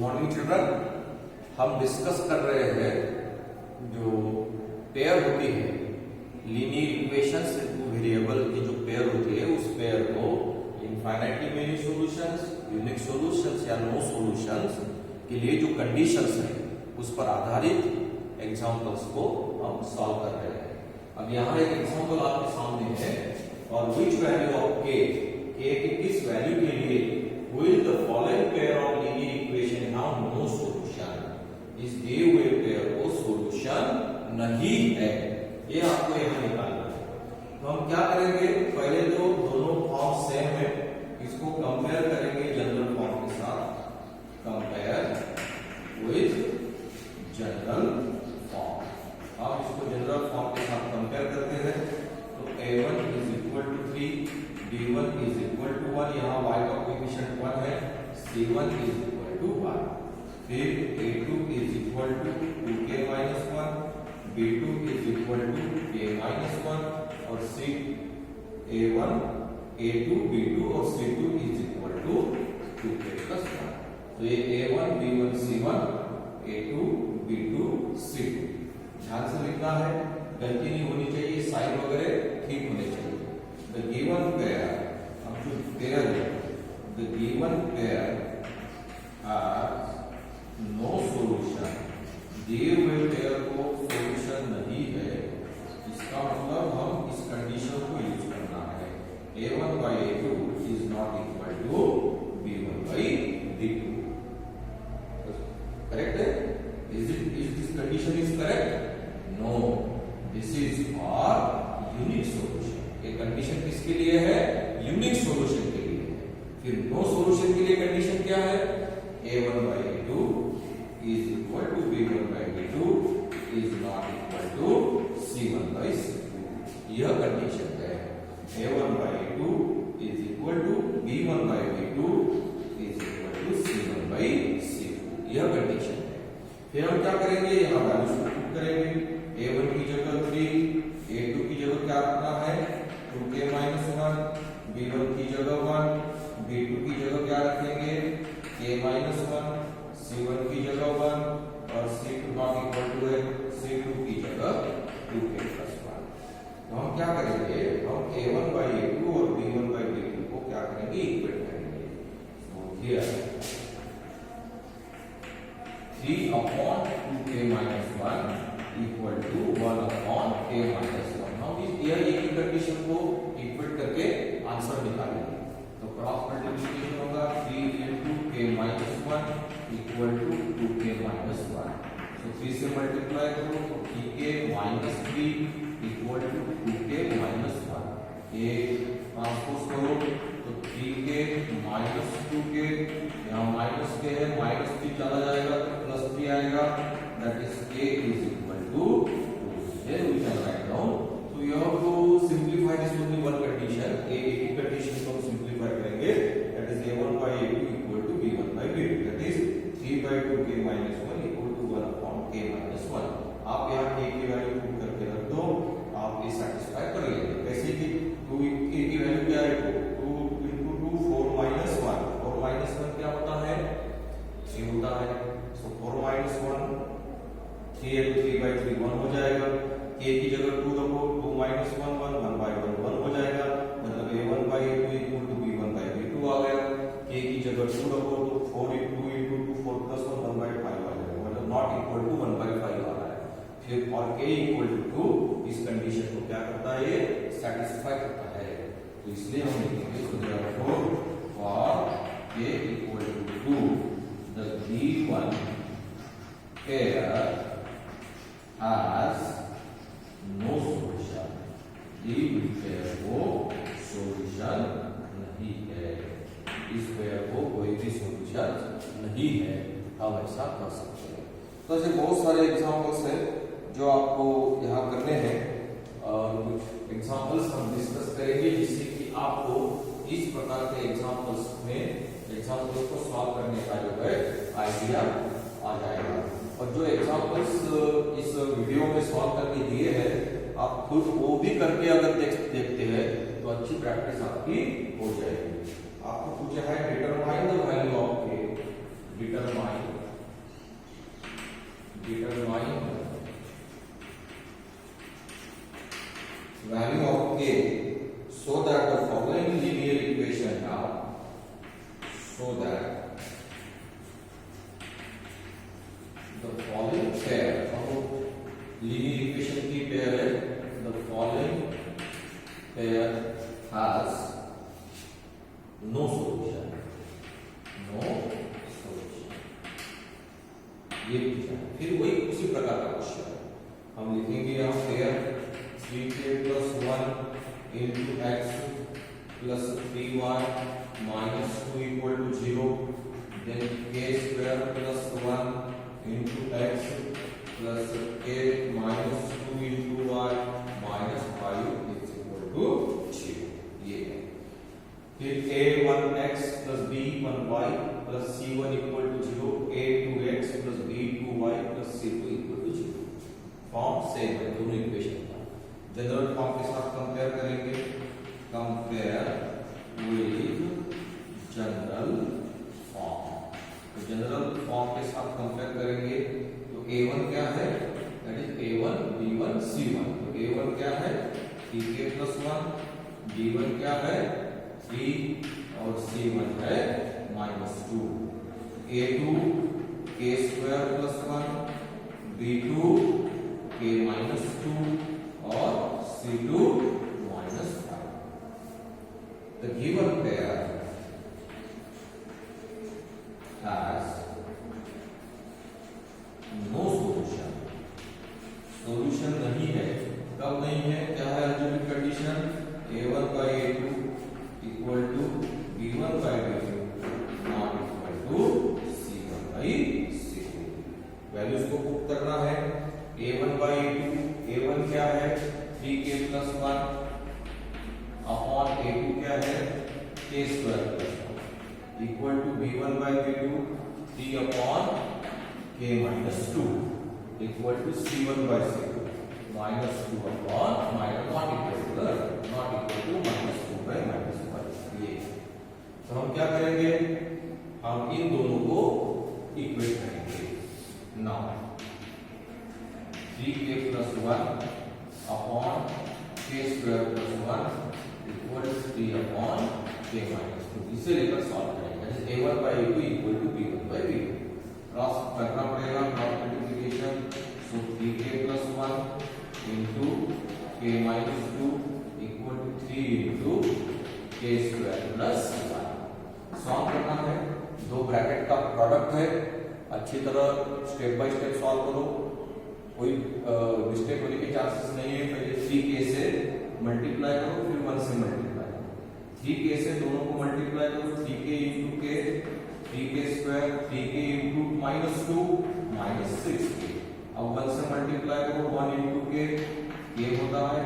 Morning children. हम discuss कर रहे हैं जो पेयर होती है लीनियर इक्वेशंस टू वेरिएबल की जो पेयर होती है उस पेयर को infinitely many solutions, unique solutions या नो सॉल्यूशंस के लिए जो कंडीशंस है उस पर आधारित एग्जांपल्स को हम सॉल्व कर रहे हैं। अब यहाँ एक एग्जांपल आपके सामने है और विच वैल्यू ऑफ के के किस वैल्यू के लिए will the following pair of linear equation have no solution? इस दिए हुए पेयर को सॉल्यूशन नहीं है, ये आपको यहाँ निकालना है। तो हम क्या करेंगे, पहले तो दोनों फॉर्म सेम है, इसको कंपेयर करेंगे जनरल फॉर्म के साथ। Compare with general form. आप इसको जनरल फॉर्म के साथ कंपेयर करते हैं तो a1 is equal to 3, b1 is equal to 1, यहाँ y का कोएफिशिएंट 1 है, c1 is equal to 1, फिर a2 is equal to 2k minus 1, b2 is equal to k minus 1 और c a1, a2, b2 और c2 is equal to 2k plus 1। तो ये a1, b1, c1, a2, b2, c2 ध्यान से लिखना है, गलती नहीं होनी चाहिए, साइन वगैरह ठीक होने चाहिए। The given pair, अब जो पेयर है, the given pair has no solution, दिए हुए पेयर को सॉल्यूशन नहीं है, इसका मतलब हम इस कंडीशन को यूज करना है। a1 by a2 is not equal to b1 by b2। Correct है? Is this condition is correct? No, this is our unique solution। ये कंडीशन किसके लिए है? यूनिक सॉल्यूशन के लिए है। फिर नो सॉल्यूशन के लिए कंडीशन क्या है? a1 by a2 is equal to b1 by b2 is not equal to c1 by c2। यह कंडीशन है। a1 by a2 is equal to b1 by b2 is equal to c1 by c2। यह condition है। फिर हम क्या करेंगे, यहाँ value substitute करेंगे। a1 की जगह 3, a2 की जगह क्या रखना है 2k minus 1, b1 की जगह 1, b2 की जगह क्या रखेंगे k minus 1, c1 की जगह 1 और c2 नॉट इक्वल टू है c2 की जगह 2k plus 1। तो हम क्या करेंगे, हम a1 by a2 और b1 by b2 को क्या करेंगे, इक्वेट करेंगे। तो here 3 upon 2k minus 1 equal to 1 upon k minus 1। हम यह एक ही कंडीशन को इक्वेट करके आंसर निकालेंगे। तो क्रॉस मल्टीप्लिकेशन होगा 3 into k minus 1 equal to 2k minus 1। तो 3 से मल्टीप्लाई करो तो 3k minus 3 equal to 2k minus 1। ये ट्रांसपोज करो तो 3k minus 2k, यहाँ माइनस k है, माइनस 3 चला जाएगा तो प्लस 3 आएगा, that is k is equal to 2। Then we can write down। So you have to simplify this only one condition। एक कंडीशन को हम सिंपलीफाई करेंगे, that is a1 by a2 equal to b1 by b2, that is 3 by 2k minus 1 equal to 1 upon k minus 1। आप यहाँ k की value put करके रख दो, आप ये सेटिस्फाई कर लेंगे। कैसे कि 2 k की वैल्यू क्या है, 2 into 2 4 minus 1, 4 minus 1 क्या होता है, 3 होता है। so 4 minus 1 3 है तो 3 by 3 1 हो जाएगा। k की जगह 2 रखो, 2 minus 1 1, 1 by 1 1 हो जाएगा, मतलब a1 by a2 equal to b1 by b2 आ गया। k की जगह 2 रखो तो 4 into 2 into 2 4 plus 1 1 by 5 आ जाएगा, मतलब नॉट इक्वल टू 1 by 5 आ रहा है। फिर और k इक्वल टू 2 इस कंडीशन को क्या करता है, ये सेटिस्फाई करता है। तो इसलिए हम लिखेंगे so therefore for k equal to 2 the given pair has no solution। दी हुई पेयर को सॉल्यूशन नहीं है, इस पेयर को कोई भी सॉल्यूशन नहीं है, हम ऐसा कर सकते हैं। तो ऐसे बहुत सारे एग्जांपल्स हैं जो आपको यहाँ करने हैं और कुछ एग्जांपल्स हम डिस्कस करेंगे जिससे कि आपको इस प्रकार के एग्जांपल्स को सॉल्व करने का जो है आइडिया आ जाएगा। और जो एग्जांपल्स इस वीडियो में सॉल्व करके दिए हैं, आप खुद वो भी करके अगर देखते हैं तो अच्छी प्रैक्टिस आपकी हो जाएगी। आपको पूछा है डिटरमाइन द वैल्यू ऑफ के, determine so that the following pair, linear equation की पेयर है, the following pair has no solution, ये पूछा। फिर वही उसी प्रकार का क्वेश्चन हम लिखेंगे यहाँ pair 3k plus 1 into x plus 3y minus 2 equal to 0, then k square plus 1 into x plus k minus 2 into y minus 5 is equal to 0, ये है। फिर a1x plus b1y plus c1 equal to 0, a2x plus b2y plus c2 equal to 0। Form same है दोनों equation का। General form के साथ compare करेंगे, compare with general form. तो जनरल फॉर्म के साथ कंपेयर करेंगे तो a1 क्या है, that is a1 b1 c1। तो a1 क्या है 3k plus 1, b1 क्या है 3 और c1 है -2, a2 k square plus 1, b2 k minus 2 और c2 minus 5। The given pair has no solution, solution नहीं है। कब नहीं है, क्या है ultimate condition, a1 by a2 equal to b1 by b2 not equal to c1 by c2। Values को put करना है, a1 by a2, a1 क्या है 3k plus 1 अपॉन a2 क्या है k square plus 1 equal to b1 by b2 3 upon k minus 2 equal to c1 by c2 minus 2 upon minus not equal to minus 2 by minus 1। ये तो हम क्या करेंगे, हम इन दोनों को इक्वेट करेंगे। Now 3k plus 1 upon k square plus 1 equal to 3 upon k minus 2। इसे लेकर सॉल्व करेंगे, a1 by a2 equal to b1 by b2। Cross करना पड़ेगा, cross multiplication. So 3k plus 1 into k minus 2 equal to 3 into k square plus 1। Solve करना है, दो bracket का product है, अच्छी तरह स्टेप बाय स्टेप सॉल्व करो, कोई मिस्टेक होने के चांसेस नहीं है। पहले 3k से मल्टीप्लाई करो, फिर 1 से मल्टीप्लाई करो। 3k से दोनों को मल्टीप्लाई करो, 3k into k, 3k square 3k into -2 -6k। अब 1 से मल्टीप्लाई करो, 1 into k, ये होता है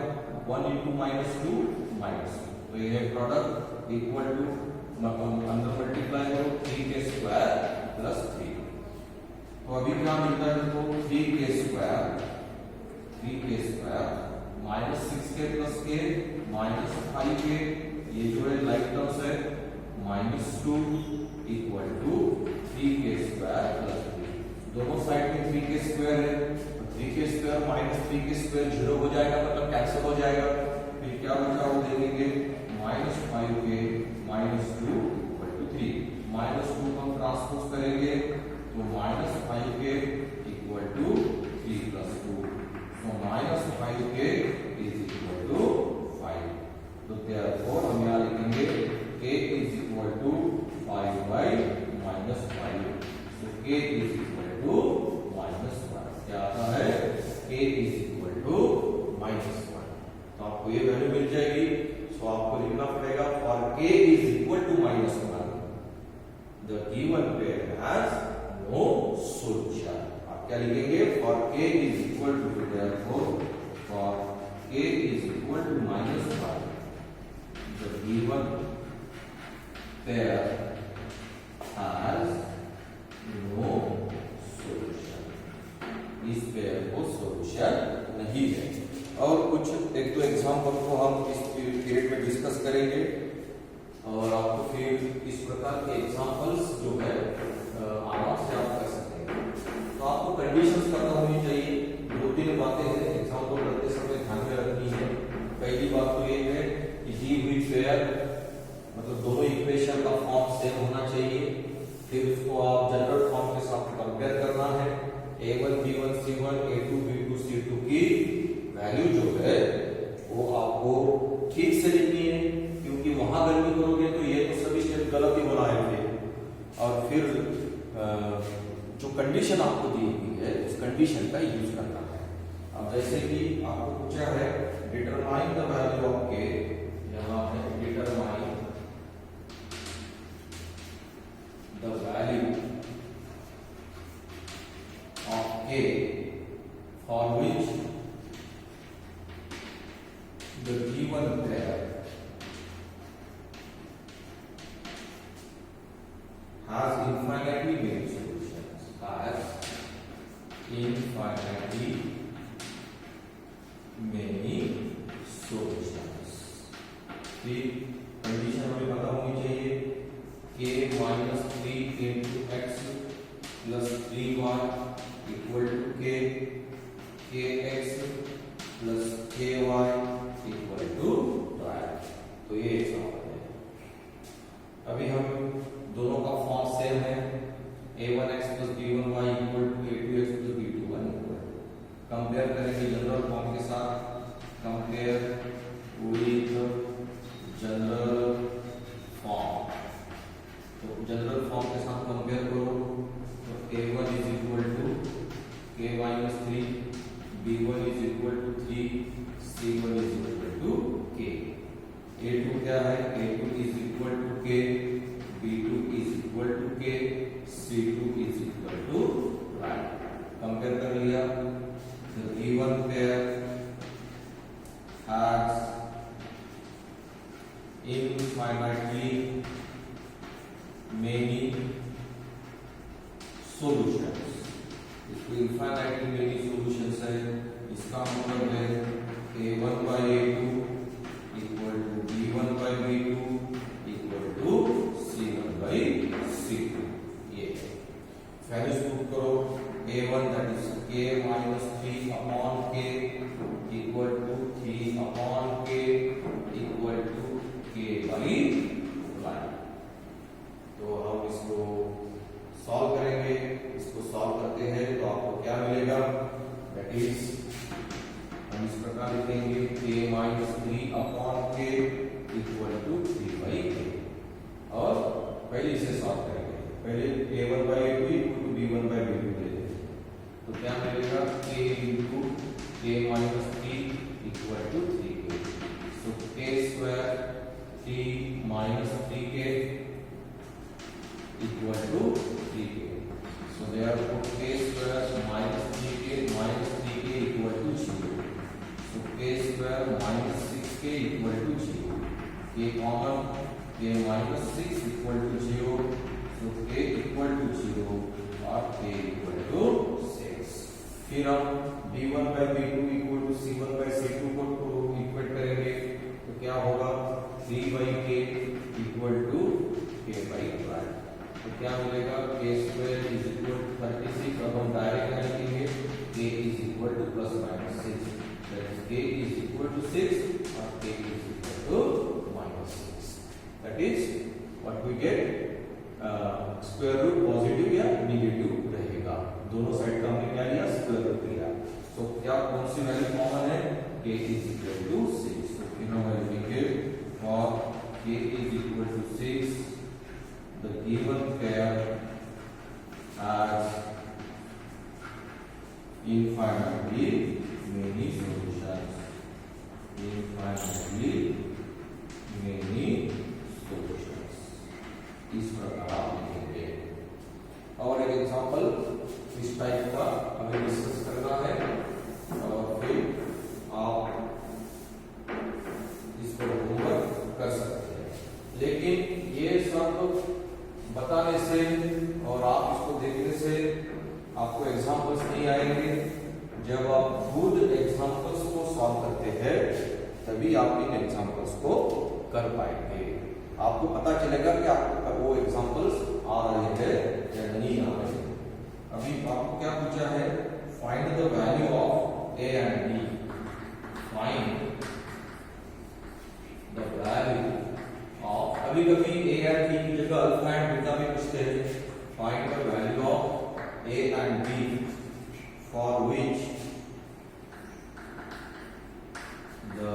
1 into -2 -2। तो ये है प्रोडक्ट इक्वल टू, अंदर मल्टीप्लाई करो 3k स्क्वायर प्लस 3। तो अभी क्या मिलता है देखो, 3k square -6k plus k -5k, ये जो है लाइक टर्म्स है, -2 equal to 3k square plus 3। दोनों साइड में 3k स्क्वायर है, तो 3k square minus 3k square 0 हो जाएगा, मतलब कैंसिल हो जाएगा। फिर क्या बचा वो देखेंगे, -5k -2 इक्वल टू 3। -2 को हम ट्रांसपोज करेंगे तो -5k इक्वल टू 3 प्लस 2। तो -5k इज इक्वल टू 5। तो देयरफॉर हम यहाँ लिखेंगे k is equal to 5 by -5। तो k इज इक्वल टू -1। क्या आता है, k इज इक्वल टू -1। तो आपको ये वैल्यू मिल जाएगी। तो आपको लिखना पड़ेगा for k is equal to -1 the given pair has no solution. आप क्या लिखेंगे, for k is equal to, therefore for k is equal to -1 the given pair has no solution. इस पेयर को सॉल्यूशन नहीं है। और कुछ एक दो एग्जांपल को हम इस पीरियड में डिस्कस करेंगे और आपको फिर इस प्रकार के एग्जांपल्स जो है आराम से आप कर सकते हैं। तो आपको कंडीशंस पता होनी चाहिए। 2-3 बातें हैं एग्जांपल करते समय ध्यान में रखनी है। पहली बात तो ये है कि दी हुई पेयर, मतलब दोनों इक्वेशन का फॉर्म सेम फिर उसको आप जनरल फॉर्म के साथ कंपेयर करना है। a1 b1 c1 a2 b2 c2 की वैल्यू जो है वो आपको ठीक से लिखनी है, क्योंकि वहां गलती करोगे तो ये तो सभी स्टेप गलत ही बनाएंगे। और फिर जो कंडीशन आपको दी हुई है उस कंडीशन का यूज करना है। अब जैसे कि आपको पूछा है determine the value of k, यहाँ पे determine the value of k for which the given pair has infinitely many solutions, has infinitely many solutions। ठीक, कंडीशन हमें पता होनी चाहिए k minus 3 into x plus 3y equal to k, kx plus ky equal to 12। तो ये सवाल है। अभी हम दोनों का फॉर्म सेम है, a1x plus b1y equal to a2x plus b2y equal to, compare करेंगे जनरल फॉर्म के साथ, कंपेयर विद जनरल फॉर्म। तो जनरल फॉर्म के साथ कंपेयर करो तो a1 is equal to k minus 3, b1 is equal to 3, c1 is equal to k, a2 क्या है, a2 is equal to k, b2 is equal to k, c2 is equal to 12। Compare कर लिया, the given pair has infinitely many solutions। इसको infinitely many solutions है, इसका मतलब है a1 by a2 equal to b1 by b2 equal to c1 by c2। ये values put करो, a1 that is k minus 3 upon k equal to 3 upon k equal to k by 1। तो हम इसको solve करेंगे। इसको solve करते हैं तो आपको क्या मिलेगा, दैट इज हम इस प्रकार लिखेंगे k minus 3 upon k equal to 3 by k। और पहले इसे सॉल्व करेंगे, पहले a1 by a2 equal to b1 by b2 ले लेंगे, तो क्या मिलेगा k into k minus 3 equal to 3k। so k square 3 minus 3k equal to 3k। so therefore k square minus 3k equal to 0। so k square minus 6k equal to 0, k common, k minus 6 equal to 0, so k equal to 0 और k equal to 6। फिर हम b1 by b2 equal to c1 by c2 को equate करेंगे तो क्या होगा 3 by k equal to k by 12। तो क्या मिलेगा k square is equal to 36। अब हम डायरेक्ट क्या लिखेंगे, k is equal to plus minus 6, that is k is equal to 6 और k is equal to minus 6। that is what we get, square root positive या negative रहेगा, दोनों side का हमने क्या लिया, स्क्वायर रूट लिया। तो क्या कौन सी वैल्यू कॉमन है, k is equal to 6। तो फिर हम लिखेंगे for k is equal to 6 the given pair has infinitely many solutions, infinitely many solutions। इस प्रकार आप लिखेंगे। और एक एग्जांपल इस टाइप का हमें डिस्कस करना है और फिर आप इसको होमवर्क कर सकते हैं। लेकिन ये सब बताने से और आप इसको देखने से आपको एग्जांपल्स नहीं आएंगे। जब आप खुद एग्जांपल्स को सॉल्व करते हैं तभी आप इन एग्जांपल्स को कर पाएंगे। आपको पता चलेगा कि आपको वो एग्जांपल्स आ रहे हैं या नहीं आ रहे हैं। अभी आपको क्या पूछा है, find the value of A and B. Find the value of, अभी कभी ए एंड बी की जगह अल्फा एंड बीटा भी पूछते हैं A and B for which the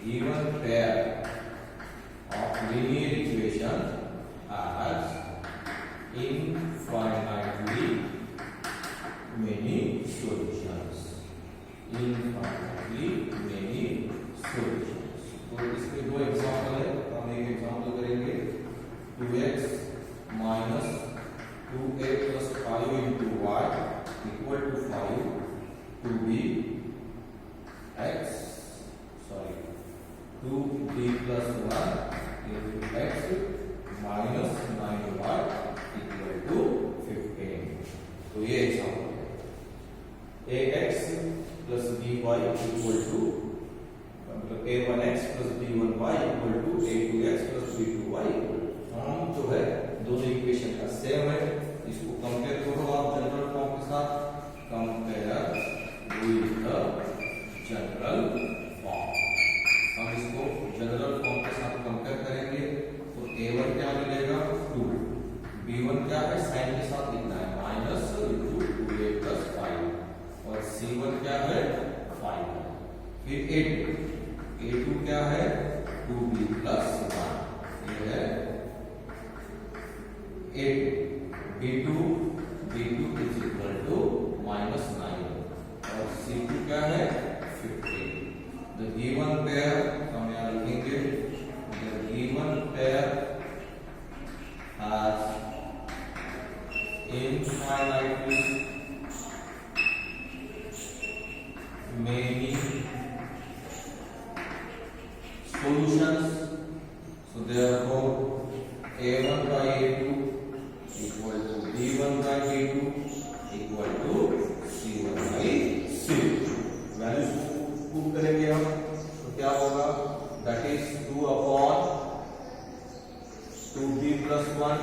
given pair of linear equation has infinitely many solutions. Infinitely many solutions. तो इसके दो एग्जांपल है, हम एक एग्जांपल करेंगे 2x minus 2a plus 5 into y equal to 5 to be x 2b plus 1 into x minus 9y equal to 15. तो ये example है ax plus by equal to मतलब a1x plus b1y equal to a2x plus b2y form जो है दोनों equation का same है। इसको कंपेयर करो आप जनरल फॉर्म के साथ, compare with the general form. हम इसको जनरल फॉर्म के साथ कंपेयर करेंगे तो a1 क्या मिलेगा 2, b1 क्या है साइन के साथ लिखना है माइनस 2a plus 5 और c1 क्या है 5 है। फिर a2 क्या है 2b plus 1 ये है b2 is equal to minus 9 और c2 क्या है 15। The given pair हम यहाँ लिखेंगे the given pair has infinitely many solutions. So therefore a1 by a2 equal to b1 by b2 equal to c1 by c2। Values put करेंगे हम तो क्या होगा that is 2 upon 2b plus 1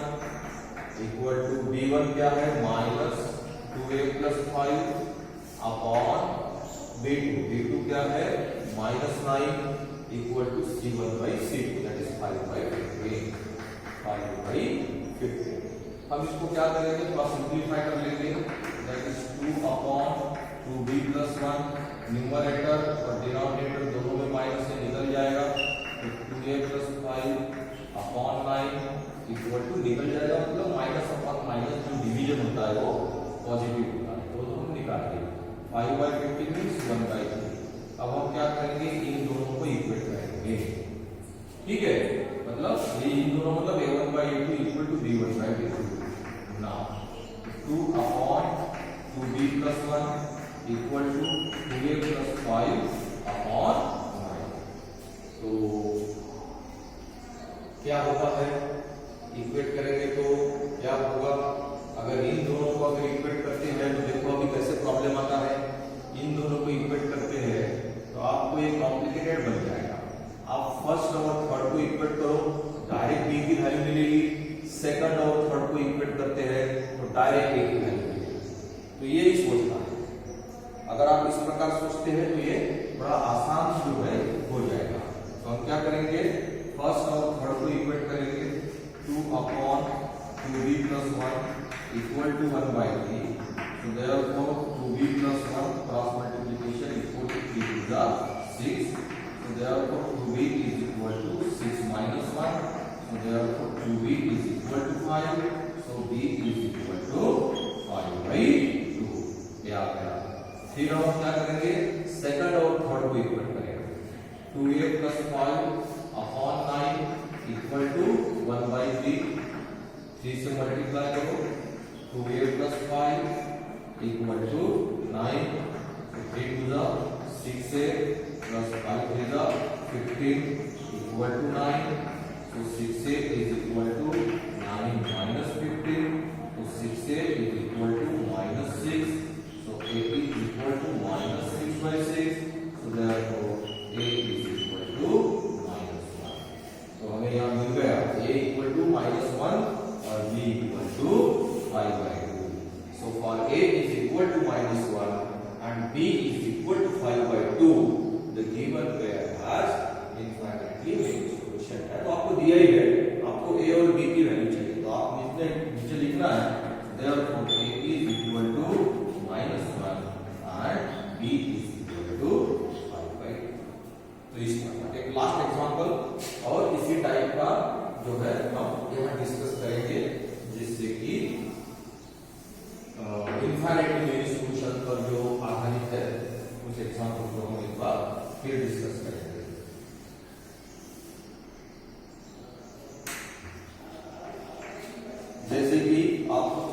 equal to b1 क्या है minus 2a plus 5 upon b2 क्या है minus 9 equal to c1 by c2 that is 5 by 15 5 by 15। हम इसको क्या करेंगे थोड़ा सिंपलीफाई कर लेंगे that is 2 upon 2b plus 1 numerator और डिनोमिनेटर दोनों में माइनस से निकल जाएगा तो 2a plus 5 upon 9 equal to निकल जाएगा मतलब माइनस अपॉन माइनस जो डिवीजन होता है वो पॉजिटिव होता है तो हम निकाल देंगे 5 by 15 मींस 1 by 3। अब हम क्या करेंगे इन दोनों को इक्वेट करेंगे ठीक है मतलब ये इन दोनों मतलब a1 by a2 equal to b1 by b2। Now 2 upon 2b plus 1 equal to 2a plus 5 upon 9। तो क्या होता है इक्वेट करेंगे तो क्या होगा अगर इन दोनों को अगर इक्वेट करते हैं तो देखो अभी कैसे प्रॉब्लम आता है। इन दोनों को इक्वेट करते हैं तो आपको ये कॉम्प्लिकेटेड बन जाएगा। आप फर्स्ट और थर्ड को इक्वेट करो डायरेक्ट b की वैल्यू मिलेगी, सेकंड और थर्ड को इक्वेट करते हैं तो डायरेक्ट a की वैल्यू मिलेगी। तो ये ही सोचना है। अगर आप इस प्रकार सोचते हैं तो ये बड़ा आसान जो है हो जाएगा। तो हम क्या करेंगे फर्स्ट और थर्ड को इक्वेट करेंगे 2 upon 2b plus 1 equal to 1 by 3। So therefore 2b plus 1 cross multiplication equal to 3 to the 6। So therefore 2b is equal to 6 minus 1। So therefore 2b is equal to 5। So b is equal to 5 by 2। ये आ गया। फिर हम क्या करेंगे second और third को equal करेंगे 2a plus 5 upon 9 equal to 1 by 3। 3 से मल्टीप्लाई करो 2a plus 5 equal to 9। 3 to the 6a plus 5 to the 15 equal to 9। So 6a is equal to 9 minus 15। So 6a is equal to minus 6। So a is equal to minus 6 by 6। So therefore a is equal to minus 1। तो हमें यहाँ मिल गया a equal to minus 1 और b equal to 5 by 2। So for a is equal to minus 1 and b is equal to 5 by 2, the given pair has infinitely many solutions। तो आपको दिया ही है, आपको a और b की वैल्यू चाहिए तो आप नीचे लिखना है therefore a is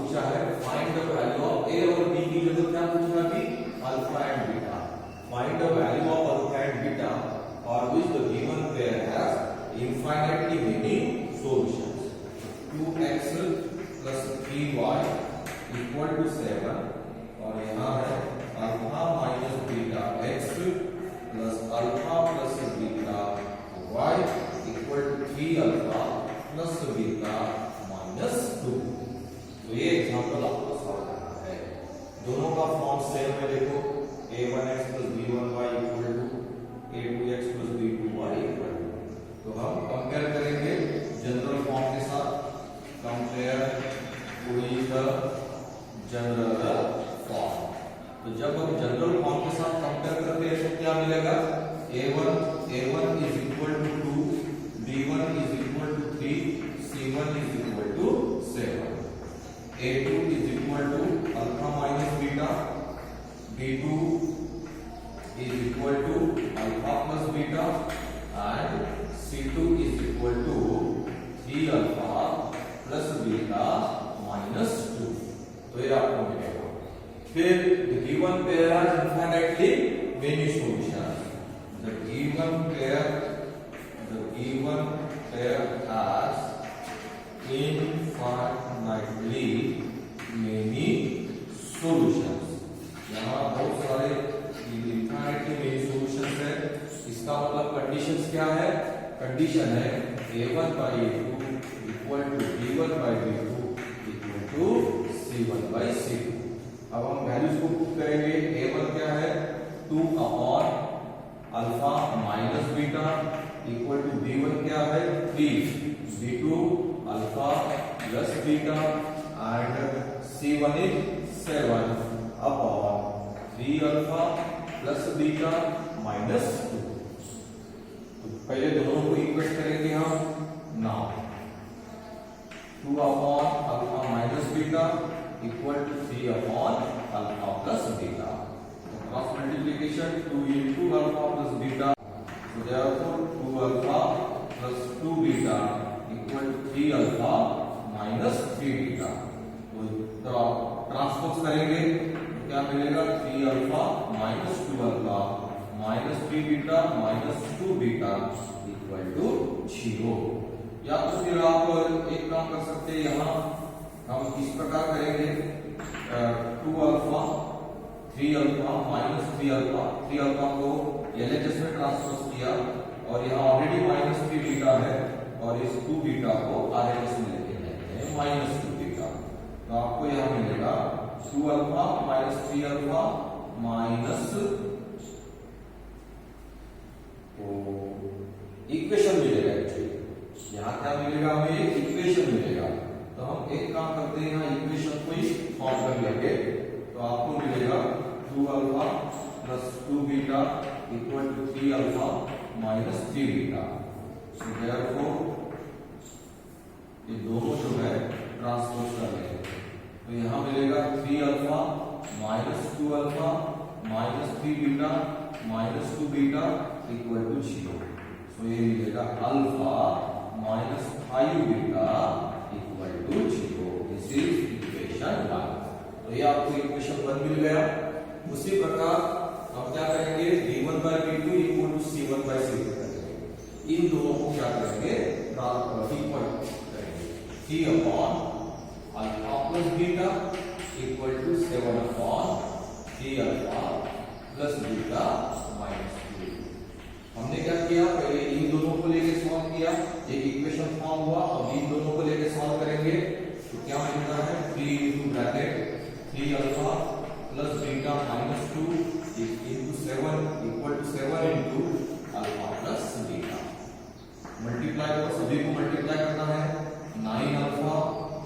पूछा है find the value of A और बी की जगह क्या पूछा अभी alpha and beta find the value of alpha and beta और which the given pair has infinitely many solutions 2x plus 3y equal to 7 और यहाँ है alpha minus beta x plus alpha plus beta y equal to 3 alpha plus beta minus 2। तो ये example आपको solve करना है। दोनों का फॉर्म सेम है, देखो a1x plus b1y equal to a2x plus b2y equal to. तो हम कंपेयर करेंगे जनरल फॉर्म के साथ। Compare with the general form. तो जब हम जनरल फॉर्म के साथ कंपेयर करते हैं तो क्या मिलेगा a1 is equal to 2, b1 is equal to 3, c1 is equal to 7, a2 is equal to alpha minus beta, b2 is equal to alpha plus beta and c2 is equal to 3 alpha plus beta minus 2। तो ये आपको मिलेगा। फिर the given pair has infinitely many solutions। The given pair has infinitely many solutions। यहाँ बहुत सारे infinitely many solutions है। इसका मतलब कंडीशंस क्या है? कंडीशन है a1 by a2 equal to b1 by b2 equal to c1 by c2। अब हम वैल्यूज को पुट करेंगे। a1 क्या है 2 upon alpha minus beta equal to b1 क्या है 3 b2 alpha plus beta and c1 is 7 upon 3 alpha plus beta minus 2। तो पहले दोनों को इक्वेट करेंगे हम। Now 2 upon alpha minus beta equal to 3 upon alpha plus beta. तो cross multiplication 2 into alpha plus beta. So therefore 2 alpha plus 2 beta equal to 3 alpha minus 3 beta. तो transpose करेंगे तो क्या मिलेगा 3 alpha minus 2 alpha minus 3 beta minus 2 beta equal to 0। या तो फिर आप एक काम कर सकते हैं, यहाँ हम इस प्रकार करेंगे 2 alpha 3 alpha minus 3 alpha 3 alpha को एलएचएस में ट्रांसपोज किया और यहाँ ऑलरेडी माइनस 3 बीटा है और इस 2 बीटा को आरएचएस में लेके जाएंगे माइनस 2 बीटा। तो आपको यहाँ मिलेगा 2 alpha minus 3 alpha minus equation मिलेगा। एक्चुअली यहाँ क्या मिलेगा हमें इक्वेशन मिलेगा। तो हम एक काम करते हैं, यहाँ इक्वेशन को ही सॉल्व कर लेंगे। तो आपको मिलेगा 2 alpha plus 2 beta equal to 3 alpha minus 3 beta. So therefore ये दोनों जो है ट्रांसपोज कर लेंगे। तो यहाँ मिलेगा 3 alpha minus 2 alpha minus 3 beta minus 2 beta equal to 0। So ये मिलेगा alpha minus 5 beta equal to 0। This is equation 1। तो ये आपको इक्वेशन 1 मिल गया। उसी प्रकार हम क्या करेंगे b1 by b2 equal to c1 by c2 करेंगे। इन दोनों को क्या करेंगे इक्वल करेंगे 3 upon alpha plus beta equal to 7 upon 3 alpha plus beta minus 2। हमने क्या किया, पहले इन दोनों को लेके सॉल्व किया, एक इक्वेशन फॉर्म हुआ। अब इन दोनों को लेके सॉल्व करेंगे तो क्या मिलता है 3 into bracket 3 alpha plus beta minus 2 into 7 equal to 7 into alpha plus beta. Multiply करो, सभी को मल्टीप्लाई करना है। 9 alpha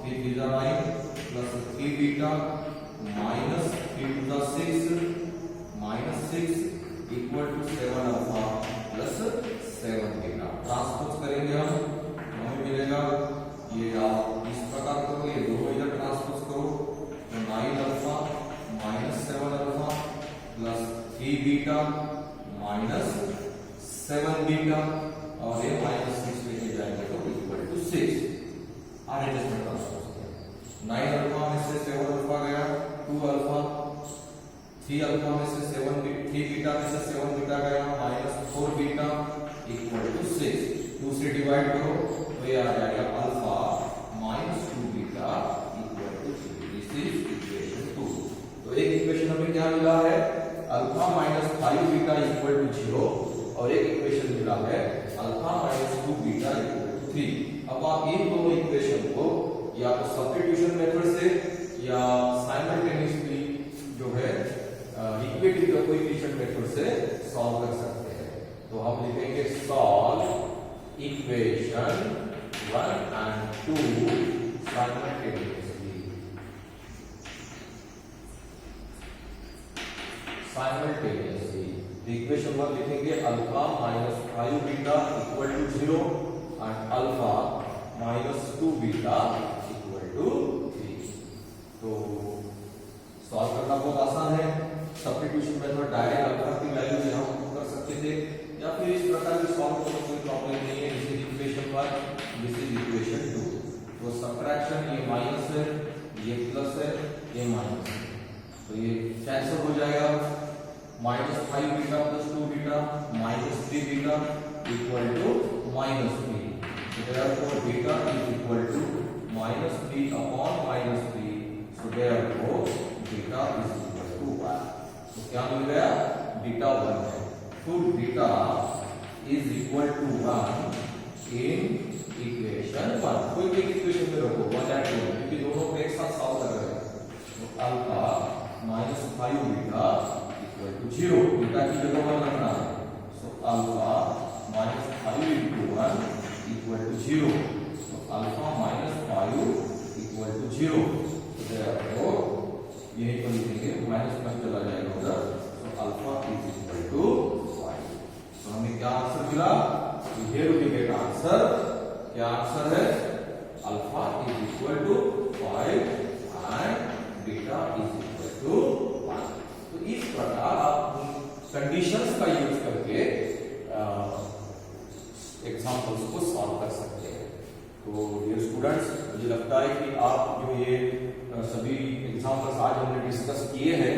3 to the 9 plus 3 beta minus 3 to the 6 minus 6 equal to 7 alpha plus 7 beta. Transpose करेंगे हम, हमें मिलेगा ये आप इस प्रकार करो, ये दोनों इधर ट्रांसपोज करो तो 9 alpha minus 7 alpha plus 3 beta minus 7 beta और ये माइनस 6 लेके जाएंगे तो equal to 6। Or adjustment transpose 9 alpha में से 3 अल्फा में से 3 बीटा में से 7 बीटा गया माइनस 4 बीटा इक्वल टू 6। 2 से डिवाइड करो तो ये आ जाएगा alpha minus 2 beta equal to 3। This is equation 2। तो एक इक्वेशन हमें क्या मिला है, alpha minus 5 beta equal to 0, और एक इक्वेशन मिला है alpha minus 2 beta equal to 3। अब आप इन दोनों इक्वेशन को या तो सब्स्टिट्यूशन मेथड से या साइमल्टेनियसली जो है इक्वेटिव कोएफिशिएंट मेथड से सॉल्व कर सकते हैं। तो हम लिखेंगे solve equation 1 and 2 simultaneously. Equation 1 लिखेंगे alpha minus 5 beta equal to 0 and alpha minus 2 beta equal to 3। तो सॉल्व करना बहुत आसान है। सब्स्टिट्यूशन मेथड डायरेक्ट अल्फा की वैल्यू से हम कर सकते थे, या फिर इस प्रकार भी सॉल्व करने कोई प्रॉब्लम नहीं है। This is equation 1, this is equation 2। तो सब्ट्रैक्शन ये माइनस है, ये प्लस है, ये माइनस है, तो ये कैंसिल हो जाएगा। Minus 5 beta plus 2 beta minus 3 beta equal to minus 3। Therefore beta is equal to minus 3 upon minus 3. So therefore beta is equal to 1. तो क्या मिल गया, बीटा 1 है। तो beta is equal to 1 in equation 1। कोई भी equation में रखो 1 and 2, क्योंकि दोनों को एक साथ सॉल्व कर रहे हैं। तो alpha minus 5 beta equal to 0, beta की जगह 1 रखना है। So alpha minus 5 into 1 equal to 0। तो अल्फा माइनस 5 इक्वल टू 0। तो therefore यही पर लिखेंगे, माइनस में चला जाएगा उधर। तो अल्फा इज इक्वल टू 5। तो हमें क्या आंसर मिला, हियर वी गेट आंसर। क्या आंसर है, alpha is equal to 5 and beta is equal to 1। तो इस प्रकार आप कंडीशंस का यूज करके एग्जाम्पल्स को सॉल्व कर सकते हैं। तो डियर स्टूडेंट्स, मुझे लगता है कि आप जो ये सभी एग्जाम्पल्स आज हमने डिस्कस किए हैं,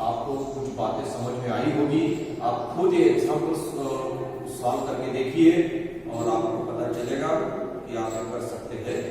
आपको कुछ बातें समझ में आई होगी। आप खुद ये एग्जाम्पल्स सॉल्व करके देखिए और आपको पता चलेगा कि आप कर सकते हैं।